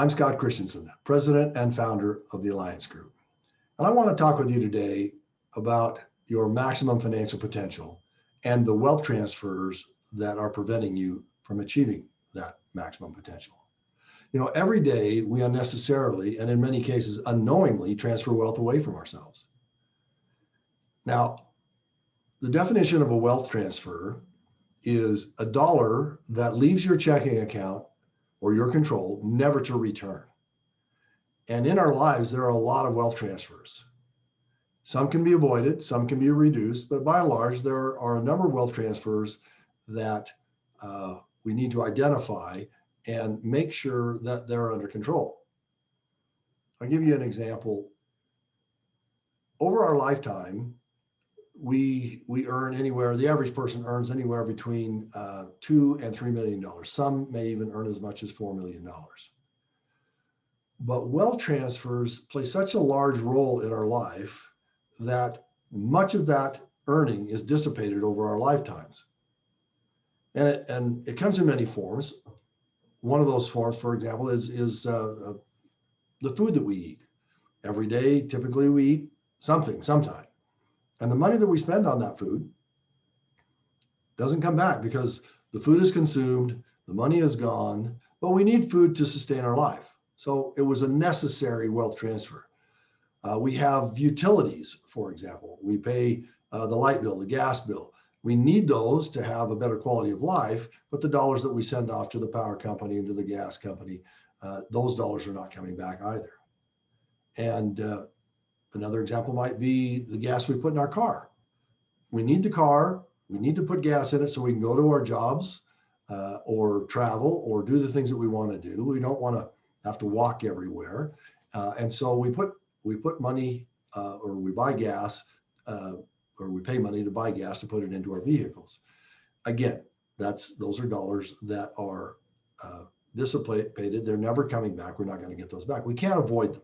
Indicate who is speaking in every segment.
Speaker 1: I'm Scott Christensen, President and founder of the Alliance Group. And I want to talk with you today about your maximum financial potential and the wealth transfers that are preventing you from achieving that maximum potential. Every day we unnecessarily and in many cases unknowingly transfer wealth away from ourselves. Now, the definition of a wealth transfer is a dollar that leaves your checking account or your control, never to return. And in our lives, there are a lot of wealth transfers. Some can be avoided, some can be reduced, but by and large, there are a number of wealth transfers that we need to identify and make sure that they're under control. I'll give you an example. Over our lifetime, we earn anywhere, the average person earns anywhere between $2 and $3 million. Some may even earn as much as $4 million. But wealth transfers play such a large role in our life that much of that earning is dissipated over our lifetimes. And it comes in many forms. One of those forms, for example, is the food that we eat. Every day, typically we eat something, sometime. And the money that we spend on that food doesn't come back because the food is consumed, the money is gone, but we need food to sustain our life. So it was a necessary wealth transfer. We have utilities, for example. We pay the light bill, the gas bill. We need those to have a better quality of life, but the dollars that we send off to the power company and to the gas company, those dollars are not coming back either. And another example might be the gas we put in our car. We need the car, we need to put gas in it so we can go to our jobs or travel or do the things that we want to do. We don't want to have to walk everywhere. And so we put money or we buy gas or we pay money to buy gas to put it into our vehicles. Again, those are dollars that are dissipated. They're never coming back. We're not going to get those back. We can't avoid them.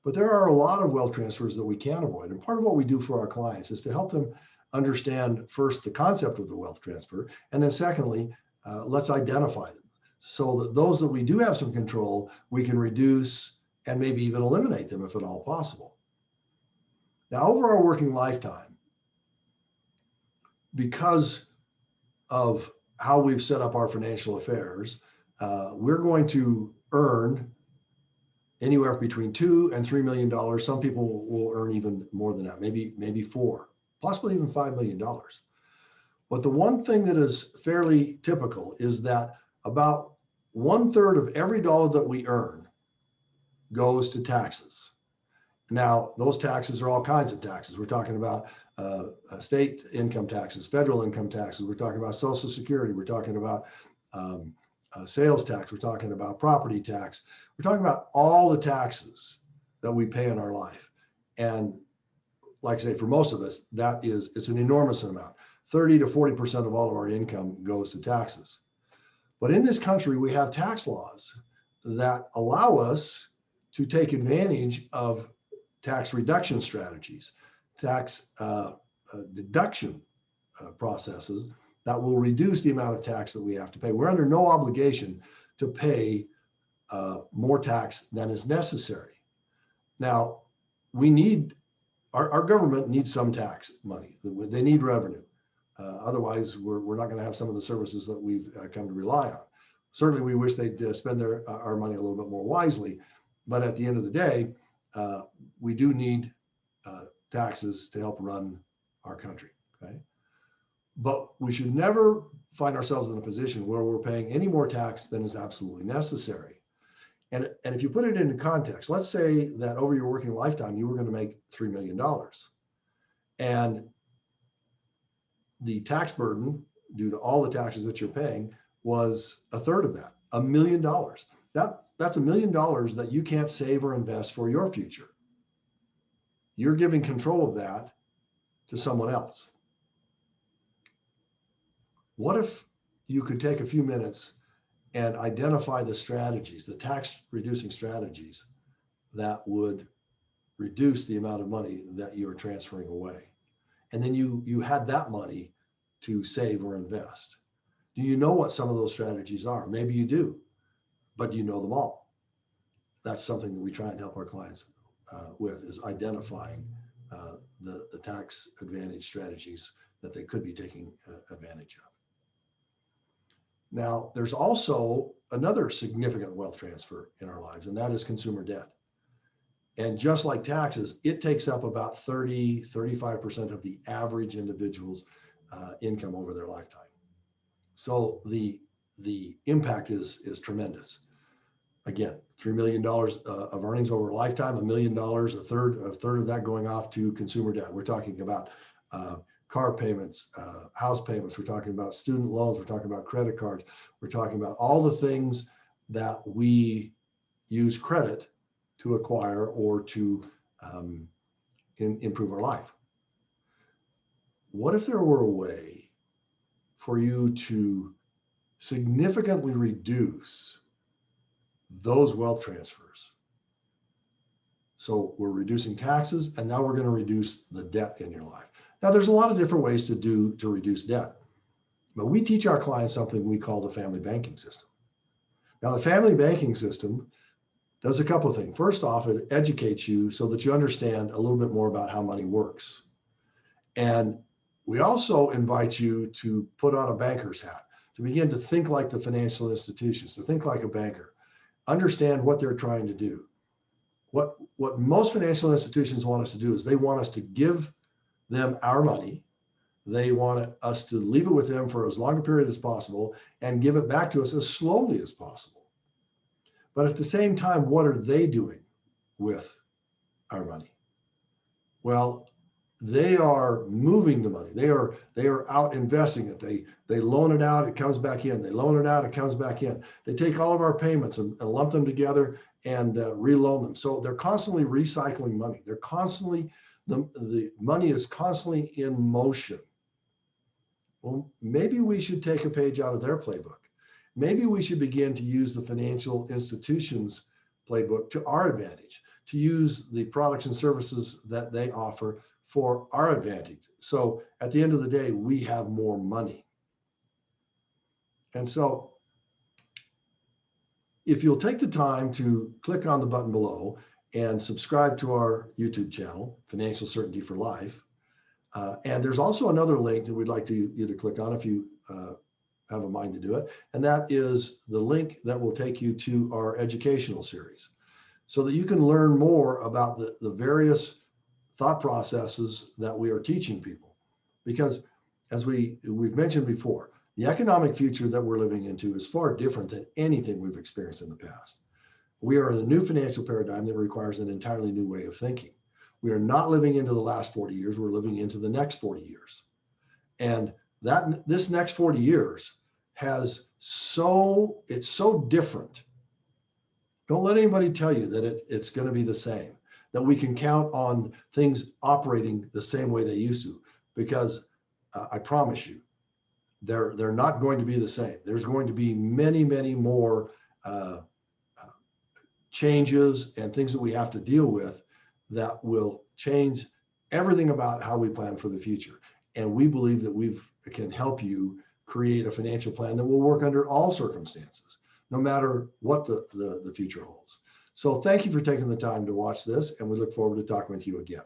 Speaker 1: But there are a lot of wealth transfers that we can avoid. And part of what we do for our clients is to help them understand first the concept of the wealth transfer. And then secondly, let's identify them so that those that we do have some control, we can reduce and maybe even eliminate them if at all possible. Now, over our working lifetime, because of how we've set up our financial affairs, we're going to earn anywhere between $2 and $3 million. Some people will earn even more than that, maybe 4, possibly even $5 million. But the one thing that is fairly typical is that about 1/3 of every dollar that we earn goes to taxes. Now, those taxes are all kinds of taxes. We're talking about state income taxes, federal income taxes. We're talking about Social Security. We're talking about sales tax. We're talking about property tax. We're talking about all the taxes that we pay in our life. And like I say, for most of us, it's an enormous amount. 30 to 40% of all of our income goes to taxes. But in this country, we have tax laws that allow us to take advantage of tax reduction strategies, tax deduction processes that will reduce the amount of tax that we have to pay. We're under no obligation to pay more tax than is necessary. Now, our government needs some tax money. They need revenue. Otherwise, we're not going to have some of the services that we've come to rely on. Certainly, we wish they'd spend our money a little bit more wisely. But at the end of the day, we do need taxes to help run our country. Okay, but we should never find ourselves in a position where we're paying any more tax than is absolutely necessary. And if you put it into context, let's say that over your working lifetime, you were going to make $3 million. And the tax burden due to all the taxes that you're paying was 1/3 of that, $1 million. That's $1 million that you can't save or invest for your future. You're giving control of that to someone else. What if you could take a few minutes and identify the strategies, the tax reducing strategies that would reduce the amount of money that you're transferring away? And then you had that money to save or invest. Do you know what some of those strategies are? Maybe you do, but do you know them all? that's something that we try and help our clients with, is identifying the tax advantage strategies that they could be taking advantage of. Now, there's also another significant wealth transfer in our lives, and that is consumer debt. And just like taxes, it takes up about 35% of the average individual's income over their lifetime. So the impact is tremendous. Again, $3 million of earnings over a lifetime, $1 million, a third of that going off to consumer debt. We're talking about car payments, house payments. We're talking about student loans. We're talking about credit cards. We're talking about all the things that we use credit to acquire or to improve our life. What if there were a way for you to significantly reduce those wealth transfers? So we're reducing taxes, and now we're going to reduce the debt in your life. Now, there's a lot of different ways to reduce debt, but we teach our clients something we call the family banking system. Now, the family banking system does a couple of things. First off, it educates you so that you understand a little bit more about how money works. And we also invite you to put on a banker's hat, to begin to think like the financial institutions, to think like a banker, understand what they're trying to do. What most financial institutions want us to do is they want us to give them our money. They want us to leave it with them for as long a period as possible and give it back to us as slowly as possible. But at the same time, what are they doing with our money? Well, they are moving the money. They are out investing it. They loan it out, it comes back in. They loan it out, it comes back in. They take all of our payments and lump them together and reloan them. So they're constantly recycling money. They're constantly, the money is constantly in motion. Well, maybe we should take a page out of their playbook. Maybe we should begin to use the financial institutions playbook to our advantage, to use the products and services that they offer for our advantage. So at the end of the day, we have more money. And so if you'll take the time to click on the button below and subscribe to our YouTube channel, Financial Certainty for Life. And there's also another link that we'd like you to click on if you have a mind to do it. And that is the link that will take you to our educational series so that you can learn more about the various thought processes that we are teaching people. Because as we've mentioned before, the economic future that we're living into is far different than anything we've experienced in the past. We are in a new financial paradigm that requires an entirely new way of thinking. We are not living into the last 40 years, we're living into the next 40 years. And this next 40 years it's so different. Don't let anybody tell you that it's going to be the same, that we can count on things operating the same way they used to, because I promise you, they're not going to be the same. There's going to be many, many more changes and things that we have to deal with that will change everything about how we plan for the future. And we believe that we can help you create a financial plan that will work under all circumstances, no matter what the future holds. So thank you for taking the time to watch this, and we look forward to talking with you again.